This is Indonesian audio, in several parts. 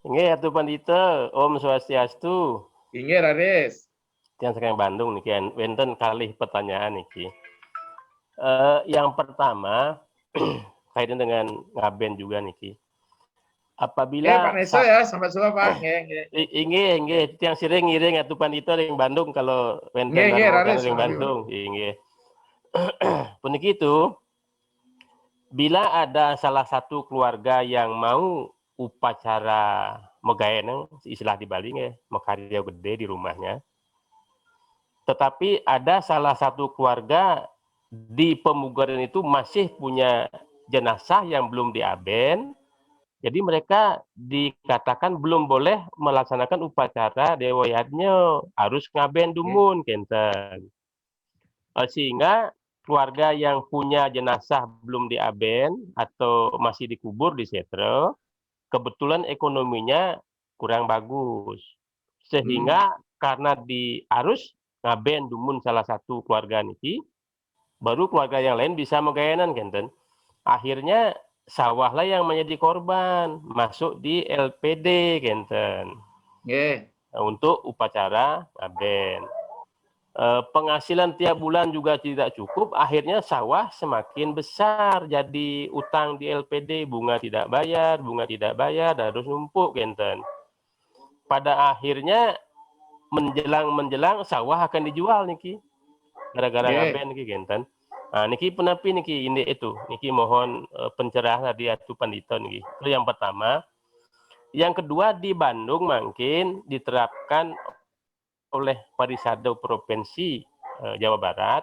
Inge atuh Pandita, Om Swastiastu. Inge Raris. Yang sekarang Bandung niki wenten kalih pertanyaan niki. Yang pertama kaitan dengan ngaben juga niki. Apabila Pak Neso ya, sampai sore Pak. Inge yang sering ngiring atuh Pandita ring Bandung kalau wenten Raris ring Bandung. Inge. Puniki itu bila ada salah satu keluarga yang mau upacara megaeneng, istilah di Bali nge, makarya gede di rumahnya. Tetapi ada salah satu keluarga di pemugaran itu masih punya jenazah yang belum diaben. Jadi mereka dikatakan belum boleh melaksanakan upacara dewayatnya, harus ngaben dumun kenten. Sehingga keluarga yang punya jenazah belum diaben atau masih dikubur di setro, kebetulan ekonominya kurang bagus. Sehingga karena harus ngaben dumun salah satu keluarga niki, baru keluarga yang lain bisa megayanan kenten. Akhirnya sawahlah yang menjadi korban, masuk di LPD kenten. Untuk upacara ngaben. Penghasilan tiap bulan juga tidak cukup, akhirnya sawah semakin besar, jadi utang di LPD, bunga tidak bayar, harus numpuk kenten. Pada akhirnya menjelang sawah akan dijual niki, gara-gara ngaben niki kenten. Nah, niki penapi niki ini itu, niki mohon pencerahan dari atu Pandita niki. Itu yang pertama. Yang kedua di Bandung mungkin diterapkan oleh Parisado Provinsi Jawa Barat,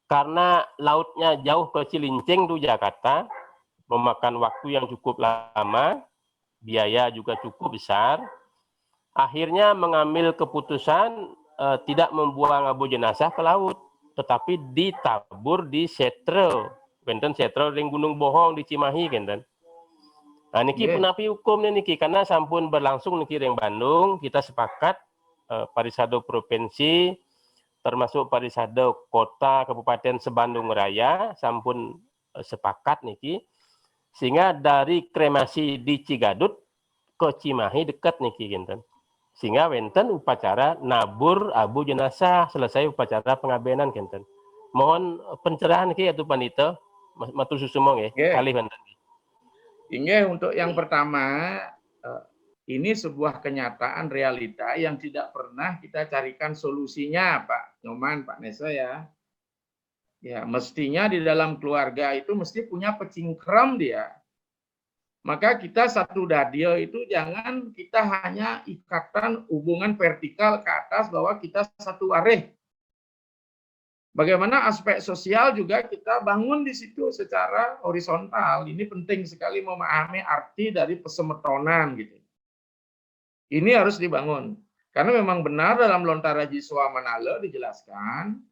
karena lautnya jauh ke Cilincing tuh Jakarta, memakan waktu yang cukup lama, biaya juga cukup besar, akhirnya mengambil keputusan tidak membuang abu jenazah ke laut, tetapi ditabur di setro, benten setro ring Gunung Bohong di Cimahi kenten. Nah niki penapi hukumnya niki, karena sampun berlangsung niki ring Bandung, kita sepakat Parisado Provinsi termasuk Parisado Kota Kabupaten Sebandung Raya sampun sepakat niki, sehingga dari kremasi di Cigadut ke Cimahi dekat niki kenten. Sehingga wenten upacara nabur abu jenazah selesai upacara pengabenan kenten. Mohon pencerahan niki atuh Pandita, matur susumong ya, kalih wenten. Inge untuk yang pertama, ini sebuah kenyataan realita yang tidak pernah kita carikan solusinya, Pak Nyoman, Pak Nesa ya. Ya, mestinya di dalam keluarga itu mesti punya pecingkrem dia. Maka kita satu dadio itu jangan kita hanya ikatan hubungan vertikal ke atas bahwa kita satu waris. Bagaimana aspek sosial juga kita bangun di situ secara horizontal. Ini penting sekali memahami arti dari pesemetonan gitu. Ini harus dibangun. Karena memang benar dalam Lontara Jiswa Manala dijelaskan,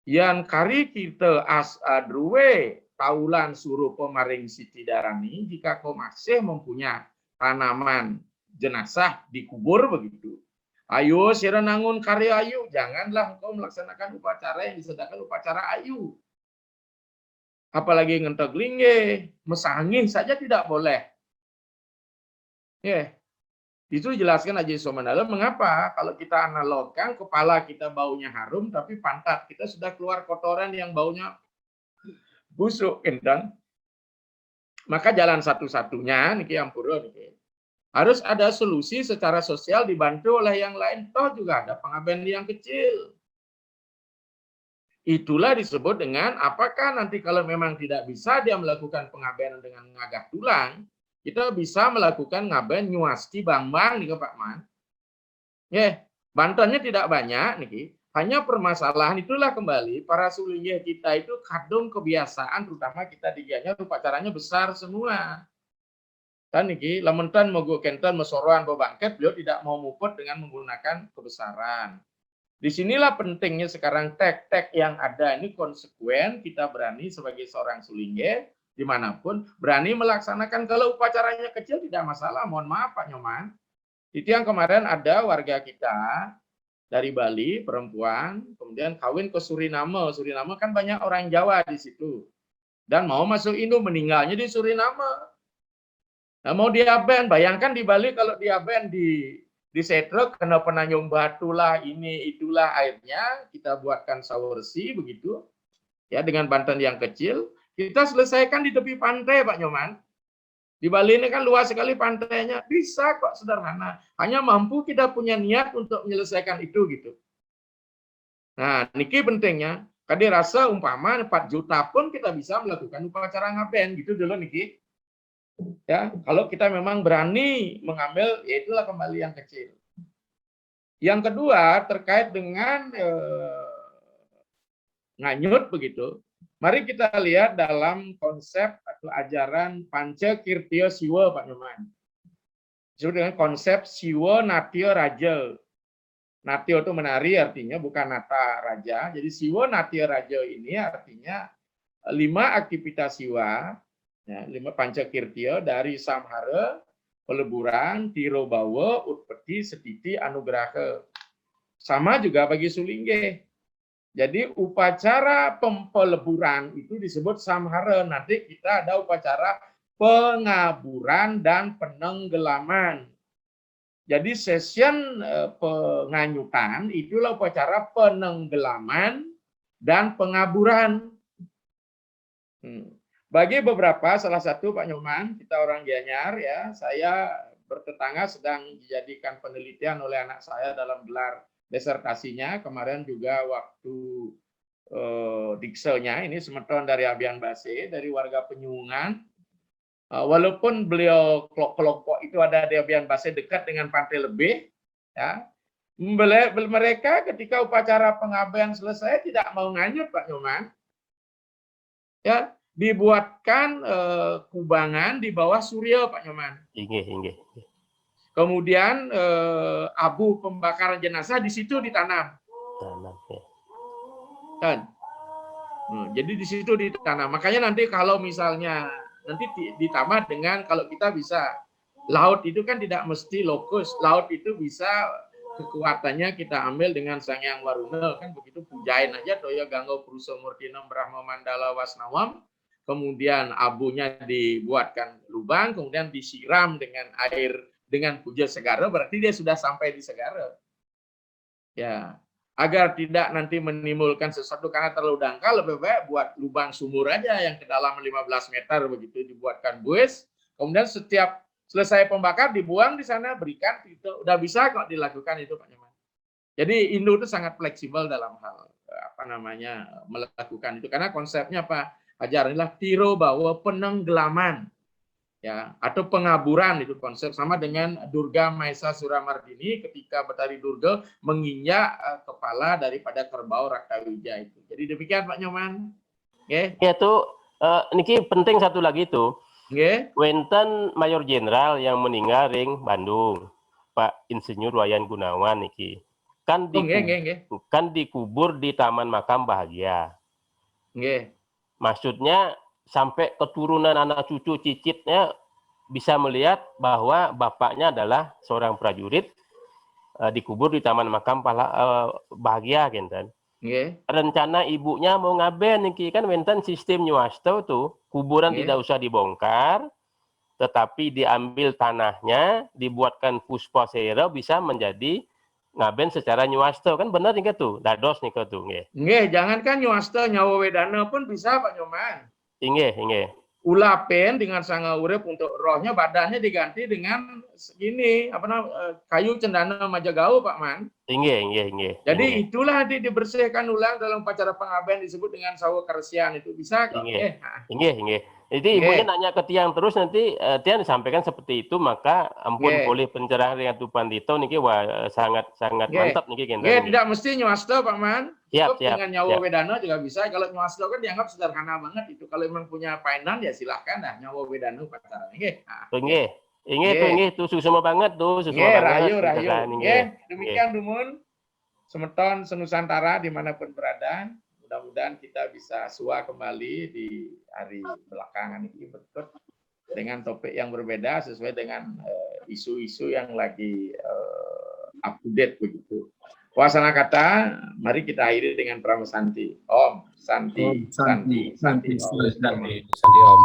yang kari kita as adruwe taulan suruh pemaring siti darani, jika kau masih mempunyai tanaman jenazah dikubur begitu. Ayo sira nangun karya ayu, janganlah engkau melaksanakan upacara yang disediakan upacara ayu. Apalagi ngentek lingge, mesangih saja tidak boleh. Itu jelaskan aja Somanala mengapa kalau kita analogkan kepala kita baunya harum tapi pantat kita sudah keluar kotoran yang baunya busuk kan. Maka jalan satu-satunya niki ampura niki. Harus ada solusi secara sosial dibantu oleh yang lain, toh juga ada pengaben yang kecil. Itulah disebut dengan apakah nanti kalau memang tidak bisa dia melakukan pengabenan dengan ngagah tulang, kita bisa melakukan ngaben nyuasti bang-bang nih Pak Man. Bantuannya tidak banyak nih. Hanya permasalahan itulah kembali para sulingnya kita itu kadung kebiasaan, terutama kita di Gianyar upacaranya besar semua. Kan niki lamentan mogo kenten mesoroan bebangket, beliau tidak mau muput dengan menggunakan kebesaran. Disinilah pentingnya sekarang tek-tek yang ada ini konsekuen, kita berani sebagai seorang sulingge dimanapun berani melaksanakan. Kalau upacaranya kecil tidak masalah, mohon maaf Pak Nyoman. Itu yang kemarin ada warga kita dari Bali perempuan, kemudian kawin ke Suriname. Suriname kan banyak orang Jawa di situ. dan mau masuk Indo, meninggalnya di Suriname. Nah, mau diaben, bayangkan di Bali kalau diaben di Setruk, kena penanyung batu lah, ini itulah airnya, kita buatkan sawersi begitu, ya dengan banten yang kecil, kita selesaikan di tepi pantai, Pak Nyoman. Di Bali ini kan luas sekali pantainya, bisa kok sederhana. Hanya mampu kita punya niat untuk menyelesaikan itu gitu. Nah, niki pentingnya. Kadi rasa umpama 4 juta pun kita bisa melakukan upacara ngaben gitu dulu niki. Ya, kalau kita memang berani mengambil, ya itulah kembali yang kecil. Yang kedua terkait dengan nganyut begitu. Mari kita lihat dalam konsep atau ajaran Pancakirtya Siwa, Pak Nyoman. Disebut dengan konsep Siwa Natya Raja. Natya itu menari artinya bukan nata raja. Jadi Siwa Natya Raja ini artinya 5 aktivitas siwa, ya, 5 Pancakirtya dari Samhara, Peleburan, Tirobawa, Utpeti, Setiti, Anugraha. Sama juga bagi Sulingge. Jadi upacara peleburan itu disebut samhara. Nanti kita ada upacara pengaburan dan penenggelaman. Jadi session penganyutan itulah upacara penenggelaman dan pengaburan. Bagi beberapa, salah satu Pak Nyoman, kita orang Gianyar ya, saya bertetangga sedang dijadikan penelitian oleh anak saya dalam gelar disertasinya. Kemarin juga waktu dikselnya, ini semeton dari Abian Base, dari warga Penyungan. Walaupun beliau kelompok itu ada di Abian Base dekat dengan Pantai Lebih, ya, mereka ketika upacara pengabdian selesai tidak mau nganyut Pak Nyoman, ya dibuatkan kubangan di bawah surya Pak Nyoman. Inggih. Kemudian abu pembakaran jenazah di situ ditanam. Kan? Jadi di situ ditanam. Makanya nanti kalau misalnya nanti ditambah dengan kalau kita bisa laut itu kan tidak mesti lokus. Laut itu bisa kekuatannya kita ambil dengan Sang Hyang Waruna kan begitu, pujain aja Toya Ganggo Purusa Murtina Brahma Mandala Wasnawam. Kemudian abunya dibuatkan lubang, kemudian disiram dengan air dengan puja segara, berarti dia sudah sampai di segara. Ya, agar tidak nanti menimbulkan sesuatu karena terlalu dangkal, lebih baik buat lubang sumur aja yang ke dalam 15 meter begitu, dibuatkan buis, kemudian setiap selesai pembakar dibuang di sana, berikan itu udah bisa kok dilakukan itu Pak Nyoman. Jadi Indo itu sangat fleksibel dalam hal melakukan itu karena konsepnya apa? Ajaranlah tiro bawa penenggelaman. Ya, atau pengaburan itu konsep sama dengan Durga Maesa Suramardini ketika Betari Durga menginjak kepala daripada kerbau Raktawija itu. Jadi demikian Pak Nyoman. Okay. Ya tuh niki penting satu lagi tuh. Okay. Wenten Mayor Jenderal yang meninggal ring Bandung, Pak Insinyur Wayan Gunawan niki. Kan dikubur di Taman Makam Bahagia. Okay. Maksudnya sampai keturunan anak cucu cicitnya bisa melihat bahwa bapaknya adalah seorang prajurit dikubur di Taman Makam Bahagia kan. Okay. Rencana ibunya mau ngaben niki kan wenten sistem nyuasto tuh, kuburan tidak usah dibongkar, tetapi diambil tanahnya, dibuatkan puspasera bisa menjadi ngaben secara nyuasto kan, benar nih tuh, dados nih tuh nggih. Jangankan nyuasto, nyawa wedana pun bisa Pak Nyoman. Inggih. Ulapen dengan sanga urip untuk rohnya, badannya diganti dengan segini kayu cendana majagau Pak Man. Inggih. Jadi itulah dibersihkan ulang dalam upacara pengabdian disebut dengan sawo keresian itu bisa kok. Inggih. Jadi ibunya nanya ke tiang terus nanti tiang disampaikan seperti itu, maka ampun boleh pencerahan dengan Tupandito niki wah sangat mantap niki kan. Tidak mesti nyuasto Pak Man. Siap. Dengan nyawa wedana juga bisa. Kalau nyuasto kan dianggap sederhana banget itu. Kalau memang punya painan ya silahkan dah nyawa wedana pacaran. Inggih tuh susuma banget tuh, rayu. Demikian Dumun. Semeton senusantara dimanapun berada. Mudah-mudahan kita bisa sua kembali di hari belakangan ini berikut dengan topik yang berbeda sesuai dengan isu-isu yang lagi up to date begitu. Wasana kata Mari kita akhiri dengan Pramu Santi. Om Santi, Santi, Santi, Om. Santi Om.